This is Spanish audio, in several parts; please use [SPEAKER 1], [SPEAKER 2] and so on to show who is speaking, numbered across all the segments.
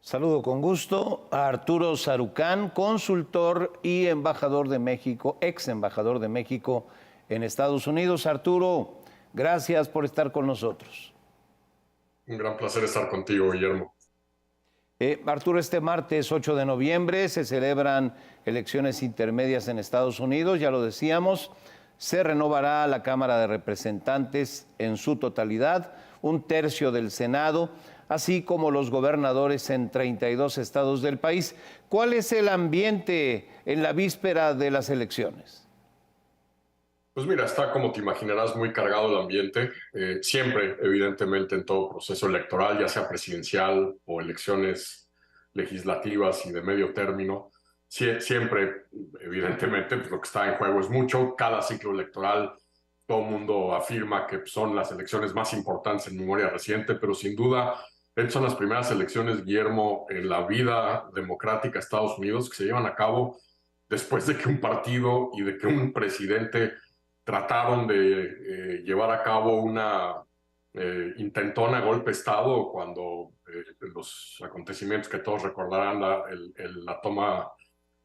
[SPEAKER 1] Saludo con gusto a Arturo Sarucán, consultor y embajador de México, ex embajador de México en Estados Unidos. Arturo, gracias por estar con nosotros.
[SPEAKER 2] Un gran placer estar contigo, Guillermo.
[SPEAKER 1] Arturo, este martes 8 de noviembre se celebran elecciones intermedias en Estados Unidos, ya lo decíamos. Se renovará la Cámara de Representantes en su totalidad, un tercio del Senado, así como los gobernadores en 32 estados del país. ¿Cuál es el ambiente en la víspera de las elecciones?
[SPEAKER 2] Pues mira, está como te imaginarás muy cargado el ambiente. Siempre, evidentemente, en todo proceso electoral, ya sea presidencial o elecciones legislativas y de medio término, siempre, evidentemente, pues lo que está en juego es mucho. Cada ciclo electoral, todo el mundo afirma que son las elecciones más importantes en memoria reciente, pero sin duda, estas son las primeras elecciones, Guillermo, en la vida democrática de Estados Unidos que se llevan a cabo después de que un partido y de que un presidente trataron de llevar a cabo una intentona golpe de Estado cuando los acontecimientos que todos recordarán, la toma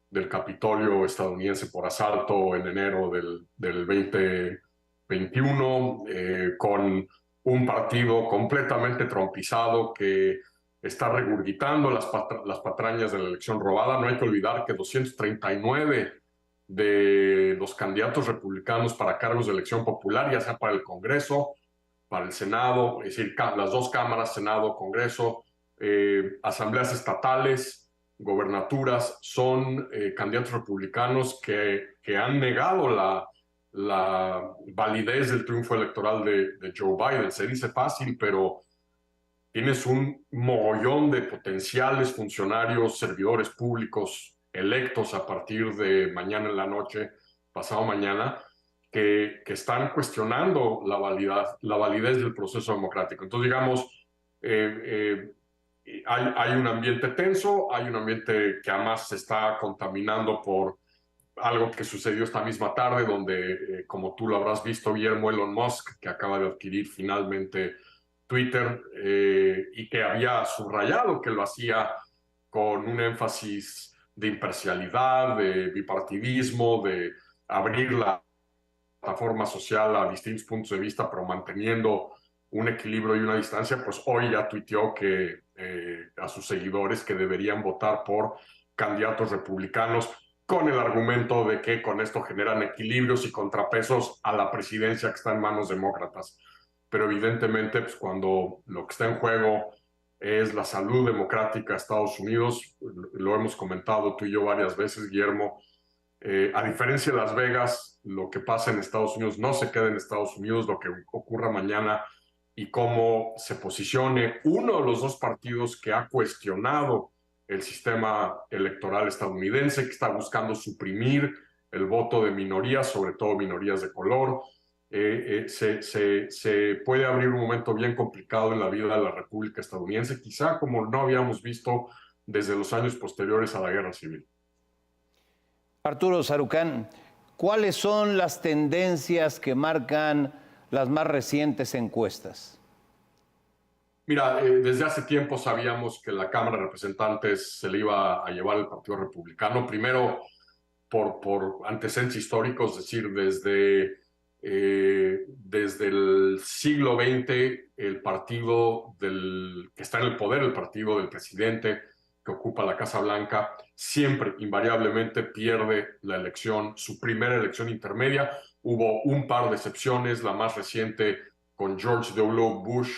[SPEAKER 2] del Capitolio estadounidense por asalto en enero del 2021, con un partido completamente trompizado que está regurgitando las patrañas de la elección robada. No hay que olvidar que 239 de los candidatos republicanos para cargos de elección popular, ya sea para el Congreso, para el Senado, es decir, las dos cámaras, Senado, Congreso, asambleas estatales, gobernaturas, son candidatos republicanos que han negado la validez del triunfo electoral de Joe Biden. Se dice fácil, pero tienes un mogollón de potenciales funcionarios, servidores públicos electos a partir de mañana en la noche, pasado mañana, que están cuestionando la validez del proceso democrático. Entonces, digamos, hay un ambiente tenso, hay un ambiente que además se está contaminando por algo que sucedió esta misma tarde, donde, como tú lo habrás visto, Guillermo, Elon Musk, que acaba de adquirir finalmente Twitter, y que había subrayado que lo hacía con un énfasis de imparcialidad, de bipartidismo, de abrir la plataforma social a distintos puntos de vista, pero manteniendo un equilibrio y una distancia, pues hoy ya tuiteó que a sus seguidores que deberían votar por candidatos republicanos, con el argumento de que con esto generan equilibrios y contrapesos a la presidencia que está en manos demócratas. Pero evidentemente, pues cuando lo que está en juego es la salud democrática de Estados Unidos, lo hemos comentado tú y yo varias veces, Guillermo, a diferencia de Las Vegas, lo que pasa en Estados Unidos no se queda en Estados Unidos, lo que ocurra mañana y cómo se posicione uno de los dos partidos que ha cuestionado el sistema electoral estadounidense, que está buscando suprimir el voto de minorías, sobre todo minorías de color. Se puede abrir un momento bien complicado en la vida de la República estadounidense, quizá como no habíamos visto desde los años posteriores a la Guerra Civil.
[SPEAKER 1] Arturo Sarucán, ¿cuáles son las tendencias que marcan las más recientes encuestas?
[SPEAKER 2] Mira, desde hace tiempo sabíamos que la Cámara de Representantes se le iba a llevar el Partido Republicano, primero por antecedentes históricos, es decir, desde el siglo XX, el partido que está en el poder, el partido del presidente que ocupa la Casa Blanca, siempre, invariablemente, pierde la elección, su primera elección intermedia. Hubo un par de excepciones, la más reciente con George W. Bush,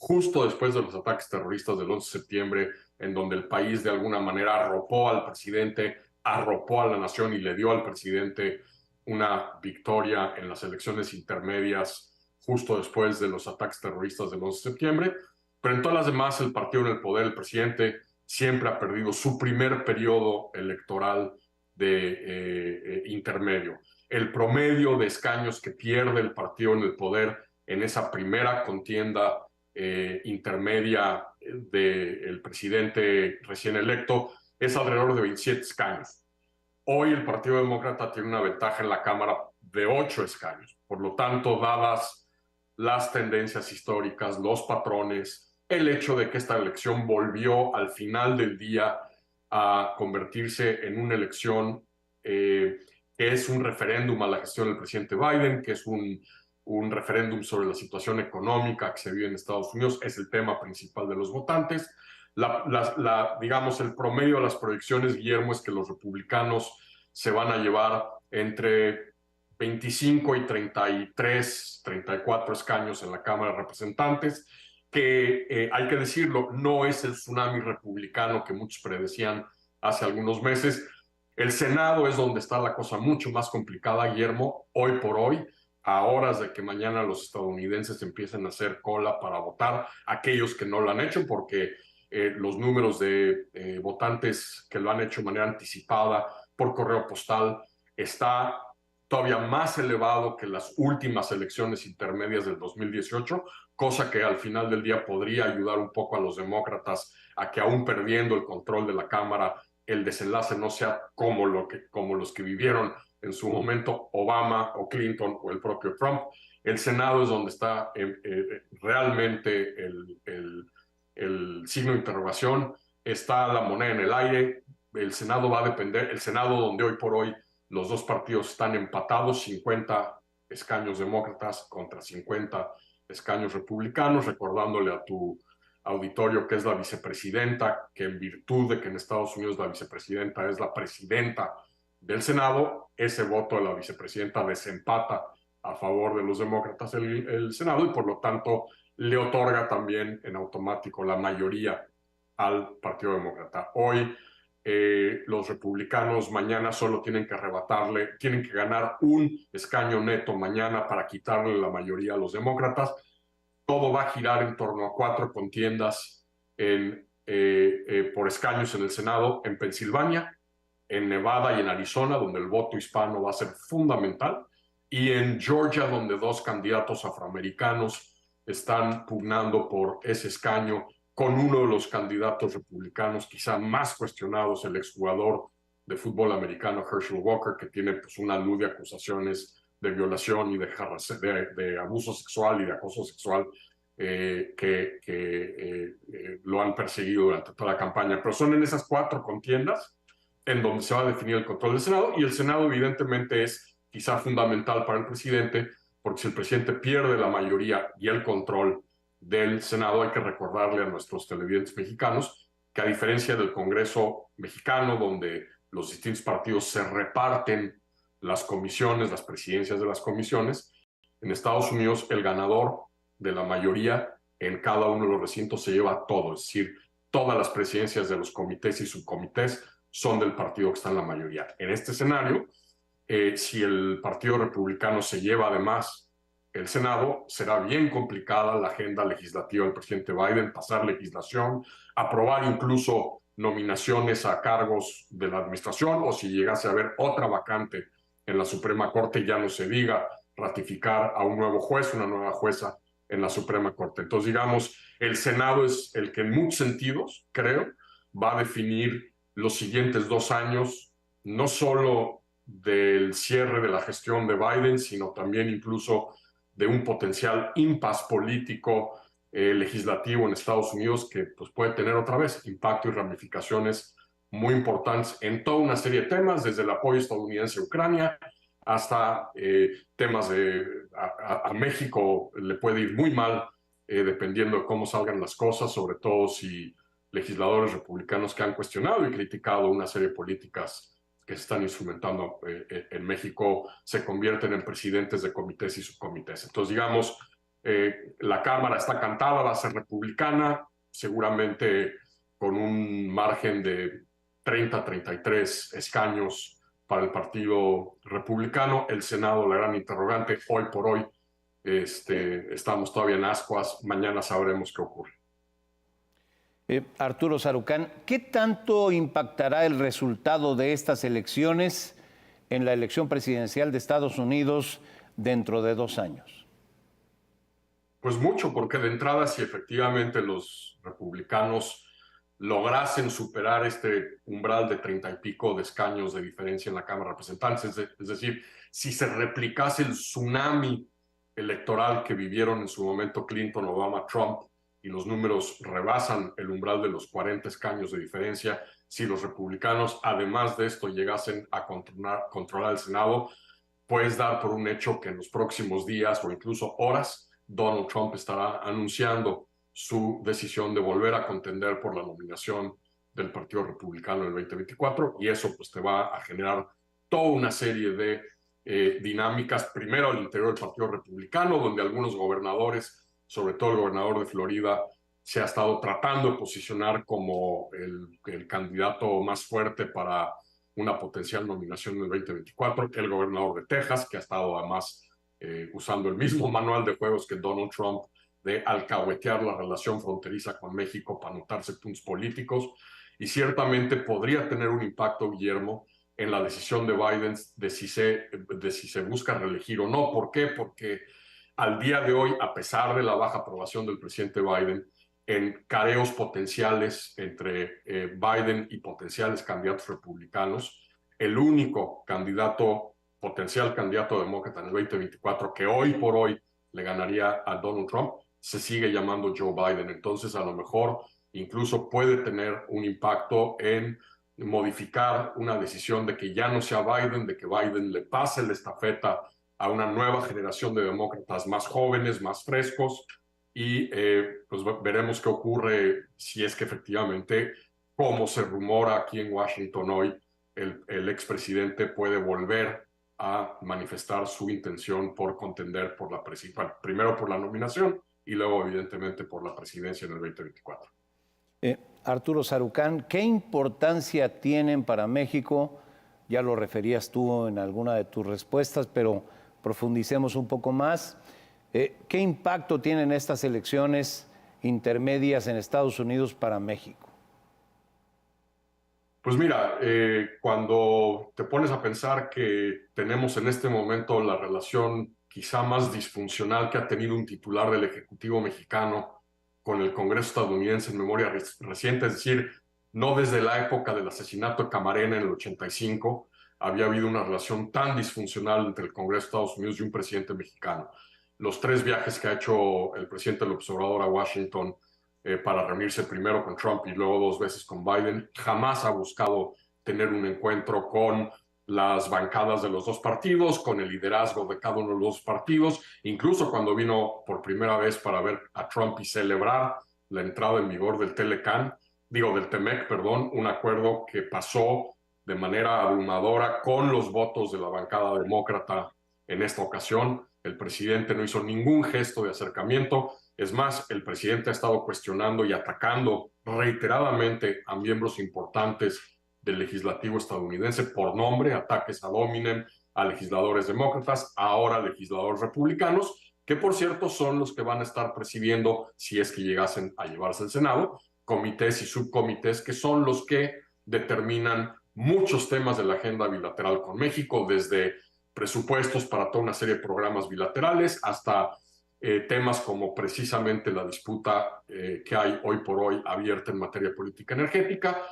[SPEAKER 2] justo después de los ataques terroristas del 11 de septiembre, en donde el país de alguna manera arropó al presidente, arropó a la nación y le dio al presidente una victoria en las elecciones intermedias justo después de los ataques terroristas del 11 de septiembre. Pero en todas las demás, el partido en el poder, el presidente, siempre ha perdido su primer periodo electoral de intermedio. El promedio de escaños que pierde el partido en el poder en esa primera contienda intermedia del presidente recién electo es alrededor de 27 escaños. Hoy el Partido Demócrata tiene una ventaja en la Cámara de 8 escaños. Por lo tanto, dadas las tendencias históricas, los patrones, el hecho de que esta elección volvió al final del día a convertirse en una elección que es un referéndum a la gestión del presidente Biden, que es un referéndum sobre la situación económica que se vive en Estados Unidos, es el tema principal de los votantes. Digamos, el promedio de las proyecciones, Guillermo, es que los republicanos se van a llevar entre 25 y 33, 34 escaños en la Cámara de Representantes, que hay que decirlo, no es el tsunami republicano que muchos predecían hace algunos meses. El Senado es donde está la cosa mucho más complicada, Guillermo, hoy por hoy, a horas de que mañana los estadounidenses empiecen a hacer cola para votar, aquellos que no lo han hecho, porque los números de votantes que lo han hecho de manera anticipada por correo postal está todavía más elevado que las últimas elecciones intermedias del 2018, cosa que al final del día podría ayudar un poco a los demócratas a que aún perdiendo el control de la Cámara, el desenlace no sea como los que vivieron en su momento Obama o Clinton o el propio Trump. El Senado es donde está realmente el signo de interrogación, está la moneda en el aire, el Senado va a depender, el Senado donde hoy por hoy los dos partidos están empatados, 50 escaños demócratas contra 50 escaños republicanos, recordándole a tu auditorio que es la vicepresidenta, que en virtud de que en Estados Unidos la vicepresidenta es la presidenta del Senado, ese voto de la vicepresidenta desempata a favor de los demócratas el Senado y por lo tanto le otorga también en automático la mayoría al Partido Demócrata. Hoy los republicanos mañana solo tienen que ganar un escaño neto mañana para quitarle la mayoría a los demócratas. Todo va a girar en torno a 4 contiendas por escaños en el Senado, en Pensilvania, en Nevada y en Arizona, donde el voto hispano va a ser fundamental, y en Georgia, donde 2 candidatos afroamericanos están pugnando por ese escaño, con uno de los candidatos republicanos quizá más cuestionados, el exjugador de fútbol americano Herschel Walker, que tiene pues una luz de acusaciones de violación y de abuso sexual y de acoso sexual que lo han perseguido durante toda la campaña. Pero son en esas 4 contiendas en donde se va a definir el control del Senado, y el Senado evidentemente es quizá fundamental para el presidente, porque si el presidente pierde la mayoría y el control del Senado, hay que recordarle a nuestros televidentes mexicanos que a diferencia del Congreso mexicano, donde los distintos partidos se reparten las comisiones, las presidencias de las comisiones, en Estados Unidos el ganador de la mayoría en cada uno de los recintos se lleva todo, es decir, todas las presidencias de los comités y subcomités son del partido que está en la mayoría. En este escenario, si el Partido Republicano se lleva además el Senado, será bien complicada la agenda legislativa del presidente Biden, pasar legislación, aprobar incluso nominaciones a cargos de la administración, o si llegase a haber otra vacante en la Suprema Corte, ya no se diga ratificar a un nuevo juez, una nueva jueza en la Suprema Corte. Entonces, digamos, el Senado es el que en muchos sentidos, creo, va a definir los siguientes 2 años, no solo del cierre de la gestión de Biden, sino también incluso de un potencial impasse político legislativo en Estados Unidos que pues, puede tener otra vez impacto y ramificaciones muy importantes en toda una serie de temas, desde el apoyo estadounidense a Ucrania hasta temas a México le puede ir muy mal dependiendo de cómo salgan las cosas, sobre todo si legisladores republicanos que han cuestionado y criticado una serie de políticas que se están instrumentando en México se convierten en presidentes de comités y subcomités. Entonces, digamos, la Cámara está cantada, va a ser republicana, seguramente con un margen de 30, 33 escaños para el Partido Republicano. El Senado, la gran interrogante, hoy por hoy estamos todavía en ascuas, mañana sabremos qué ocurre.
[SPEAKER 1] Arturo Sarucán, ¿qué tanto impactará el resultado de estas elecciones en la elección presidencial de Estados Unidos dentro de 2 años?
[SPEAKER 2] Pues mucho, porque de entrada, si efectivamente los republicanos lograsen superar este umbral de 30 y pico de escaños de diferencia en la Cámara de Representantes, es decir, si se replicase el tsunami electoral que vivieron en su momento Clinton, Obama, Trump, y los números rebasan el umbral de los 40 escaños de diferencia, si los republicanos, además de esto, llegasen a controlar el Senado, puedes dar por un hecho que en los próximos días o incluso horas, Donald Trump estará anunciando su decisión de volver a contender por la nominación del Partido Republicano en el 2024, y eso pues te va a generar toda una serie de dinámicas, primero al interior del Partido Republicano, donde algunos gobernadores, sobre todo el gobernador de Florida, se ha estado tratando de posicionar como el candidato más fuerte para una potencial nominación en el 2024, el gobernador de Texas, que ha estado además usando el mismo manual de juegos que Donald Trump, de alcahuetear la relación fronteriza con México para anotarse puntos políticos, y ciertamente podría tener un impacto, Guillermo, en la decisión de Biden de si se busca reelegir o no. ¿Por qué? Porque al día de hoy, a pesar de la baja aprobación del presidente Biden, en careos potenciales entre Biden y potenciales candidatos republicanos, el único potencial candidato demócrata en el 2024 que hoy por hoy le ganaría a Donald Trump, se sigue llamando Joe Biden. Entonces, a lo mejor incluso puede tener un impacto en modificar una decisión de que ya no sea Biden, de que Biden le pase la estafeta a una nueva generación de demócratas más jóvenes, más frescos, y pues veremos qué ocurre si es que efectivamente, como se rumora aquí en Washington hoy, el expresidente puede volver a manifestar su intención por contender por la primero por la nominación y luego evidentemente por la presidencia en el 2024.
[SPEAKER 1] Arturo Sarucán, ¿qué importancia tienen para México? Ya lo referías tú en alguna de tus respuestas, pero profundicemos un poco más. ¿Qué impacto tienen estas elecciones intermedias en Estados Unidos para México?
[SPEAKER 2] Pues mira, cuando te pones a pensar que tenemos en este momento la relación quizá más disfuncional que ha tenido un titular del Ejecutivo mexicano con el Congreso estadounidense en memoria reciente, es decir, no desde la época del asesinato de Camarena en el 85 había habido una relación tan disfuncional entre el Congreso de Estados Unidos y un presidente mexicano. Los 3 viajes que ha hecho el presidente López Obrador a Washington para reunirse primero con Trump y luego 2 veces con Biden, jamás ha buscado tener un encuentro con las bancadas de los 2 partidos, con el liderazgo de cada uno de los 2 partidos, incluso cuando vino por primera vez para ver a Trump y celebrar la entrada en vigor del del TEMEC, perdón, un acuerdo que pasó de manera abrumadora con los votos de la bancada demócrata en esta ocasión. El presidente no hizo ningún gesto de acercamiento. Es más, el presidente ha estado cuestionando y atacando reiteradamente a miembros importantes del legislativo estadounidense por nombre, ataques ad hominem a legisladores demócratas, ahora legisladores republicanos, que por cierto son los que van a estar presidiendo, si es que llegasen a llevarse al Senado, comités y subcomités que son los que determinan muchos temas de la agenda bilateral con México, desde presupuestos para toda una serie de programas bilaterales hasta temas como precisamente la disputa que hay hoy por hoy abierta en materia política energética,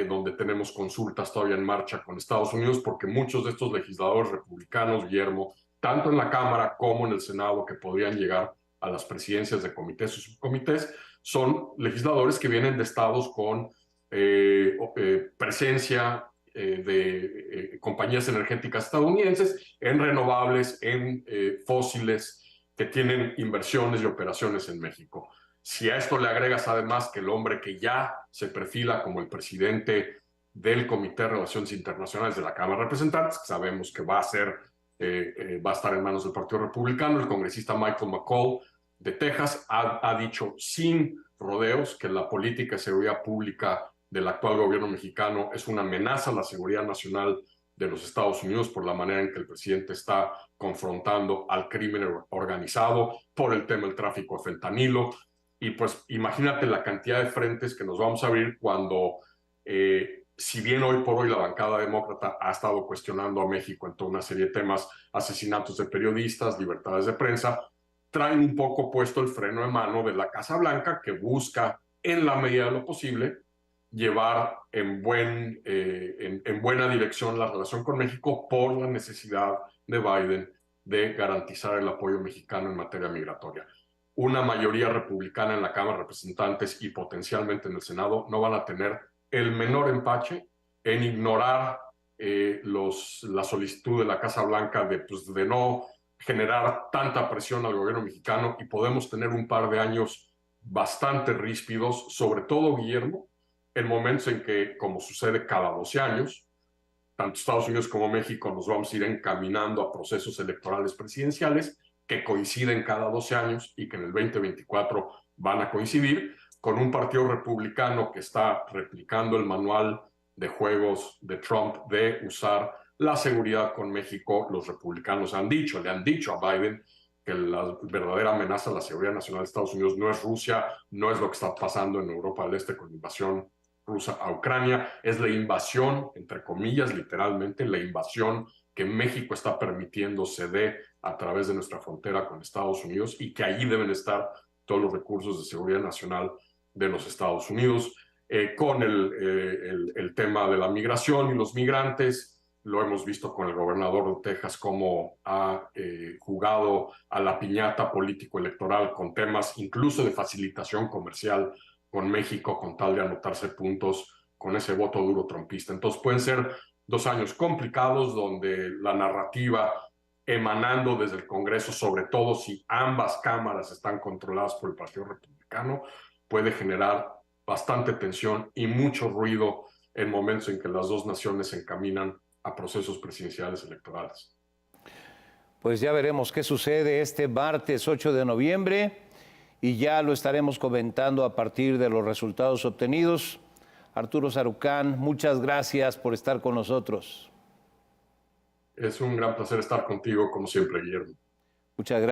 [SPEAKER 2] donde tenemos consultas todavía en marcha con Estados Unidos, porque muchos de estos legisladores republicanos, Guillermo, tanto en la Cámara como en el Senado, que podrían llegar a las presidencias de comités o subcomités, son legisladores que vienen de estados con presencia de compañías energéticas estadounidenses en renovables, en fósiles, que tienen inversiones y operaciones en México. Si a esto le agregas además que el hombre que ya se perfila como el presidente del Comité de Relaciones Internacionales de la Cámara de Representantes, que sabemos que va a estar en manos del Partido Republicano, el congresista Michael McCall de Texas ha dicho sin rodeos que la política de seguridad pública del actual gobierno mexicano es una amenaza a la seguridad nacional de los Estados Unidos por la manera en que el presidente está confrontando al crimen organizado por el tema del tráfico de fentanilo. Y pues imagínate la cantidad de frentes que nos vamos a abrir cuando, si bien hoy por hoy la bancada demócrata ha estado cuestionando a México en toda una serie de temas, asesinatos de periodistas, libertades de prensa, traen un poco puesto el freno de mano de la Casa Blanca, que busca, en la medida de lo posible, llevar en buena dirección la relación con México por la necesidad de Biden de garantizar el apoyo mexicano en materia migratoria. una mayoría republicana en la Cámara de Representantes y potencialmente en el Senado, no van a tener el menor empache en ignorar la solicitud de la Casa Blanca de no generar tanta presión al gobierno mexicano, y podemos tener un par de años bastante ríspidos, sobre todo, Guillermo, en momentos en que, como sucede cada 12 años, tanto Estados Unidos como México nos vamos a ir encaminando a procesos electorales presidenciales que coinciden cada 12 años y que en el 2024 van a coincidir, con un partido republicano que está replicando el manual de juegos de Trump de usar la seguridad con México. Los republicanos le han dicho a Biden que la verdadera amenaza a la seguridad nacional de Estados Unidos no es Rusia, no es lo que está pasando en Europa del Este con la invasión rusa a Ucrania, es la invasión, entre comillas, literalmente, la invasión que México está permitiendo se dé a través de nuestra frontera con Estados Unidos, y que allí deben estar todos los recursos de seguridad nacional de los Estados Unidos. Con el tema de la migración y los migrantes, lo hemos visto con el gobernador de Texas, cómo ha jugado a la piñata político-electoral con temas incluso de facilitación comercial con México, con tal de anotarse puntos con ese voto duro trumpista. Entonces pueden ser 2 años complicados donde la narrativa emanando desde el Congreso, sobre todo si ambas cámaras están controladas por el Partido Republicano, puede generar bastante tensión y mucho ruido en momentos en que las dos naciones se encaminan a procesos presidenciales electorales.
[SPEAKER 1] Pues ya veremos qué sucede este martes 8 de noviembre y ya lo estaremos comentando a partir de los resultados obtenidos. Arturo Sarucán, muchas gracias por estar con nosotros.
[SPEAKER 2] Es un gran placer estar contigo, como siempre, Guillermo.
[SPEAKER 1] Muchas gracias.